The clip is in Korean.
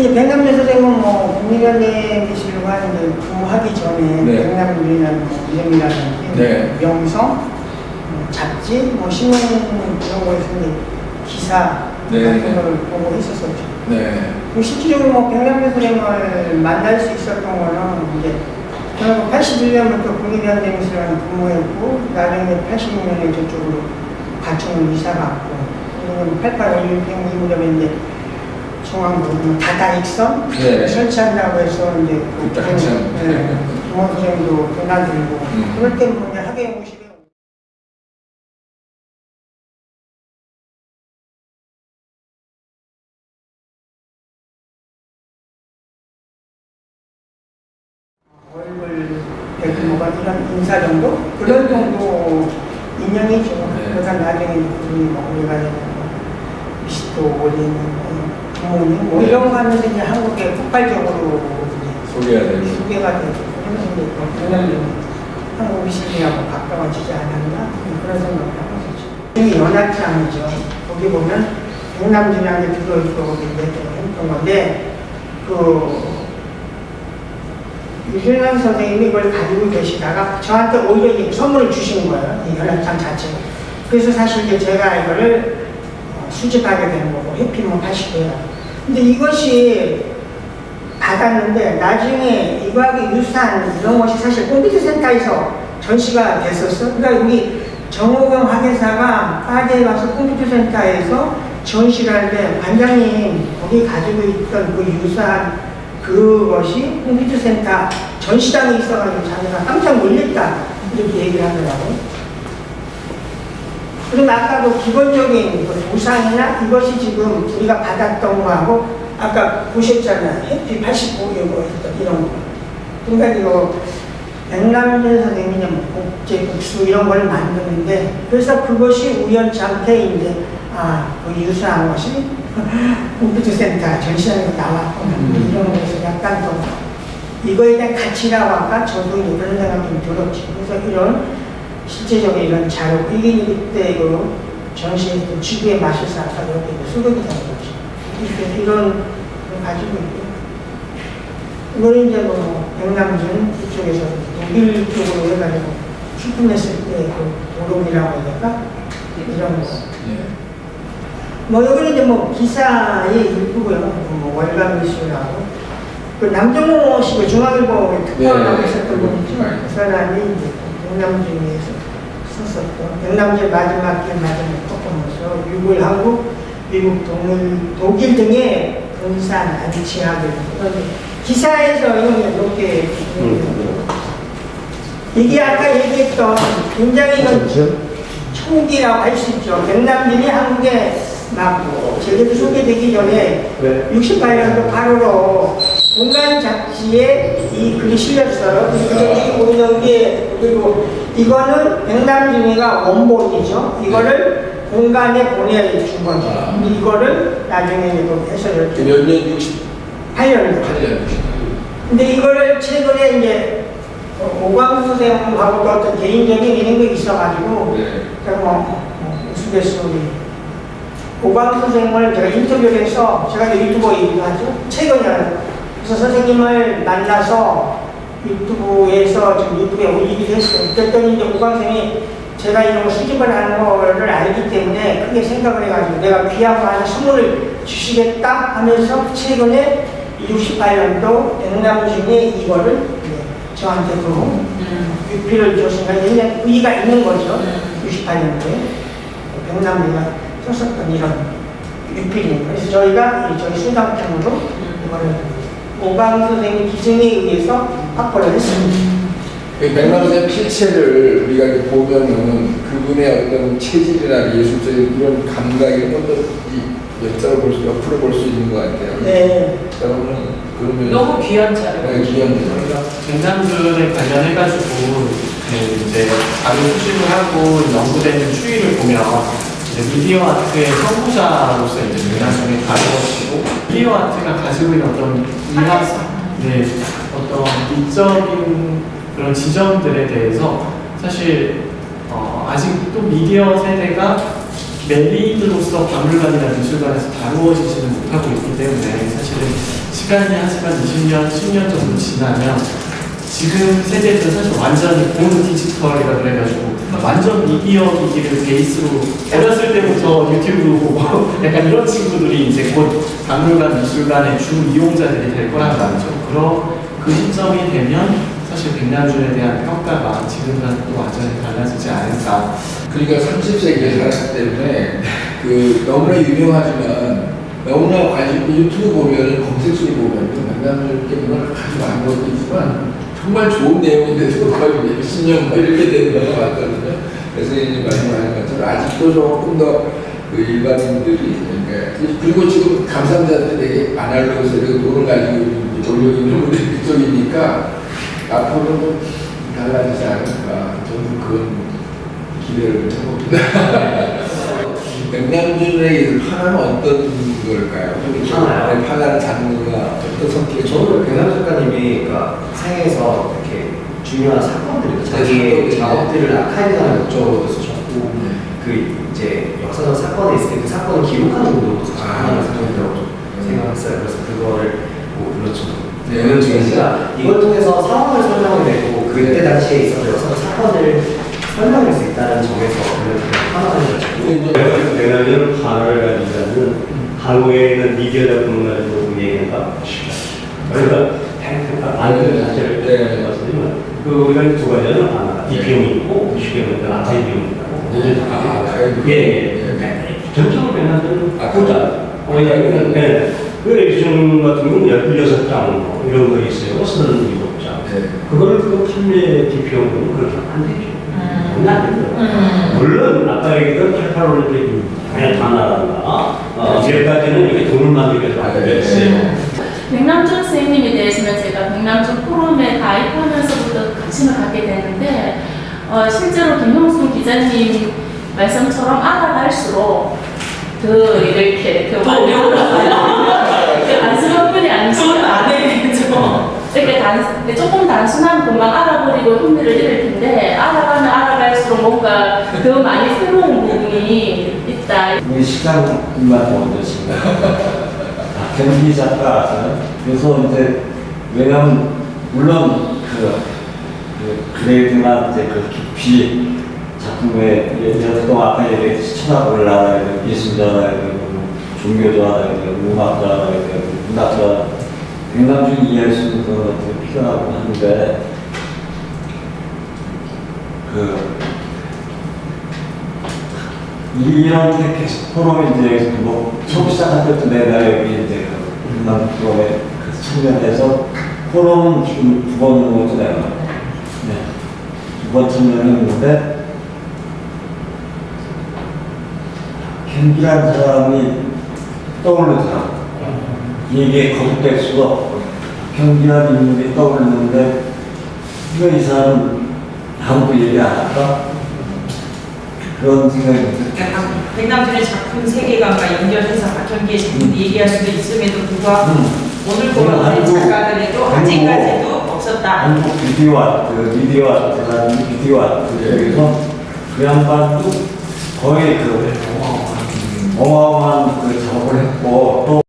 백남준 선생님은 뭐 국립연대기실로 하는데 근무하기 전에 네. 백남준이라는 뭐 이름이라든지 네. 명성, 잡지, 뭐 신문 이런 거에서 이제 기사 네. 같은 걸 보고 했었었죠. 네. 실질적으로 뭐 백남준 선생님을 만날 수 있었던 거는 이제 저는 81년부터 국립연대기실에 근무했고 나중에 86년에 저쪽으로 가천으로 이사 갔고 88 올림픽 이후에 이제 중앙부 다다익선 네. 설치한다고 해서 이제 그때 한참. 동원 선생님도 드나들고 그럴 때 보면 학예연구실에 월급 대규모가 이런 인사 정도? 그런 정도 인연이죠. 네. 그러다 나중에 그분이 뭐 우리가 미스도 올리는 부모님 뭐 이런 거 하면서 이제 한국에 폭발적으로 소개가 되고. 소개가 되고 그러면서 이제 그냥 한국 미식이하고 가까워지지 않았나 그런 생각을 하고 있었죠. 이미 연합지 아니죠. 거기 보면 백남준한테 들어있고 했던 건데 유준환 선생님이 이걸 가지고 계시다가 저한테 오히려 이제 선물을 주신 거예요. 이 연합장 자체를. 그래서 사실 이제 제가 이거를 수집하게 된 거고 해피문 89년. 근데 이것이 받았는데 나중에 이거하고 유사한 이런 것이 사실 컴퓨터 센터에서 전시가 됐었어. 그러니까 우리 정호경 학예사가 파리에 와서 컴퓨터 센터에서 전시를 하는데 관장님 거기 가지고 있던 그 유사한 그것이 컴퓨터 센터 전시장에 있어가지고 자기가 깜짝 놀랬다 이렇게 얘기를 하더라고요. 그럼 아까도 기본적인 보상이나 이것이 지금 우리가 받았던 거하고 아까 보셨잖아요. 해피 85 이런 거. 그러니까 이거 백남준 선생님이 뭐 국제국수 이런 걸 만드는데 그래서 그것이 우연찮게 이제 그 유사한 것이 컴퓨터 센터 전시장에 나왔구나 이런 거에서 약간 더 이거에 대한 가치라고 아까 저도 이런 생각이 좀 들었지. 그래서 이런 실제적인 이런 자료 이게 그때 이거 전시했던 지구의 맛에서 아까 여기 수록이 된 거지. 이런 걸 가지고 있고 이거는 이제 뭐 백남준 그쪽에서 독일 쪽으로 해가지고 출품했을 때 그 도록이라고 해야 될까? 이런 거. 뭐 여기는 이제 뭐 기사의 일부고요. 뭐 월간 미술하고 그 남정호 씨가 중앙일보에 특파원하고 있었던 분이죠. 그 사람이 이제 백남준에서 썼었던 백남준의 마지막 길 마지막 퍼포먼스, 유골 한국, 미국, 독일 등의 분산 안치학을 기사에서 이렇게 이게 아까 얘기했던 굉장히 초기라고 할 수 있죠. 백남준이 한국에 막 제대로 소개되기 전에 68년도 8월로 공간 잡지에 이 글이 실렸어요. 그중에 오영기에 그리고 이거는 백남준이가 원본이죠. 이거를 공간에 보내준 거죠. 이거를 나중에 해서 이렇게 몇 년? 68년. 8년. 근데 이거를 최근에 이제 오광수 선생님하고 또 어떤 개인적인 이런 게 있어가지고 우스갯소리 오광수 선생님을 제가 인터뷰를 해서 제가 유튜버이기도 하죠. 최근에 그래서 선생님을 만나서 유튜브에서 지금 유튜브에 올리기도 했어요. 그랬더니 이제 오광수 선생님이 제가 이런 거 수집을 하는 거를 알기 때문에 크게 생각을 해가지고 내가 귀한 거 하나 선물을 주시겠다 하면서 최근에 68년도 백남준의 이거를 저한테 또 유피를 줬으니까 굉장히 의의가 있는 거죠. 68년도에 백남준이가 썼었던 이런 유필입니다. 그래서 저희가 저희 수당팀으로 이거를 오광수 선생님 기증에 의해서 확보를 했습니다. 백남준의 필체를 우리가 이렇게 보면은 그분의 어떤 체질이나 예술적인 이런 감각이 어떤지 옆으로 볼 수 있는 것 같아요. 네. 그러면 너무 귀한 자료. 네, 귀한 저희가 백남준에 관련해가지고 이제 자료 수집을 하고 연구되는 추이를 보면 이제 미디어 아트의 선구자로서 이제 백남준이 다루어지고 미디어 아트가 가지고 있는 어떤 어떤 미적인 그런 지점들에 대해서 사실 아직도 미디어 세대가 메리인으로서 박물관이나 미술관에서 다루어지지는 못하고 있기 때문에 사실은 시간이 하지만 20년, 10년 정도 지나면 지금 세대들은 사실 완전히 본 디지털이라 그래가지고 완전 미디어 기기를 베이스로 어렸을 때부터 유튜브 보고 약간 이런 친구들이 이제 곧 박물관, 미술관의 주 이용자들이 될 거란 말이죠. 그 시점이 되면 사실 백남준에 대한 평가가 지금과는 또 완전히 달라지지 않을까. 그러니까 30세기에 살았기 때문에 너무나 유명하지만 너무나 관심 유튜브 보면 검색수를 보면 백남준 때문에 아주 많은 것도 있지만 정말 좋은 내용인데도 거의 몇십 년 이렇게 되는 경우가 많거든요. 그래서 이제 말씀하신 것처럼 아직도 조금 더 일반인들이 그리고 지금 감상자들이 되게 아날로그 세력의 돈을 가지고 돌려 있는 분들이 그쪽이니까 앞으로는 좀 달라지지 않을까 저는 그런 기대를 해봅니다. 백남준의 판화는 어떤 걸까요? 판화요? 판화는 장르가 어떤 성격이 저는 백남준 작가님이 그러니까 생애에서 이렇게 중요한 사건들을 자기의 사건들이 작업들을 아카이브하는 목적으로 쓰셨고 이제 역사적 사건이 있을 때 그 사건을 기록하는 것도 하나의 사건이라고 생각했어요. 그래서 그거를 그렇죠. 네, 제가 이걸 통해서 상황을 설명을 내고 그때 당시에 있었던 역사적 사건을 설명할 수 있다는 점에서 저는 하나를 백남준은 판화를 가지자면 한국에 있는 미디어 작품을 가지고 얘기한다. 그러니까 안전 자체를 말씀드리면 우리가 두 가지는 하나 이비용이 있고 시계는 아카이비용이 있다고. 예. 전적으로 백남준은 보자. 왜냐하면 그 같은 경우는 16장 이런 거 있어요. 37장. 그걸 판매 기표용은 그렇게 안 되죠. 안 됩니다. 물론 아까 얘기했던 88올림픽 그냥 다 나간다. 여기까지는 이렇게 돈을 만들기 위해서 만들었어요. 백남준 선생님에 대해서는 제가 백남준 포럼에 가입하면서부터 관심을 갖게 됐는데 실제로 김형순 기자님 말씀처럼 알아갈수록 더 이렇게 더 완료를 단순한 분이 아니시면 이렇게 조금 단순한 것만 알아버리고 흥미를 잃을 텐데 알아가면 알아갈수록 뭔가 더 많이 새로운 부분이 있다. 우리 시장님한테 얻었습니다. 경기 작가 아세요? 그래서 이제 왜냐면 물론 그레이드나 이제 깊이 작품에 예를 들어 아까 얘기했듯이 철학을 알아야 되고 예술자 알아야 되고 종교자 알아야 되고 음악자 알아야 되고 문학자 백남준이 이해할 수 있는 그런 것들이 필요하고 하는데 이런 계속 포럼이 이제 처음 시작할 때부터 내가 여기 이제 백남준 포럼에 참여해서 포럼은 지금 2번 거죠 내가. 네. 2번 참여했는데 캔디라는 사람이 떠오르더라고. 이게 거듭될 수가 없고 경기라는 인물이 떠오르는데 이 사람은 아무도 얘기 안 할까? 그런 생각이 들어요. 백남준의 작품 세계관과 연결해서 박현기의 작품 얘기할 수도 있음에도 불구하고 오늘 보는 작가들에도 아직까지도 없었다. 한국 미디어 아트라는 미디어 아트에서 그 양반도 거의 어마어마한 작업을 했고 또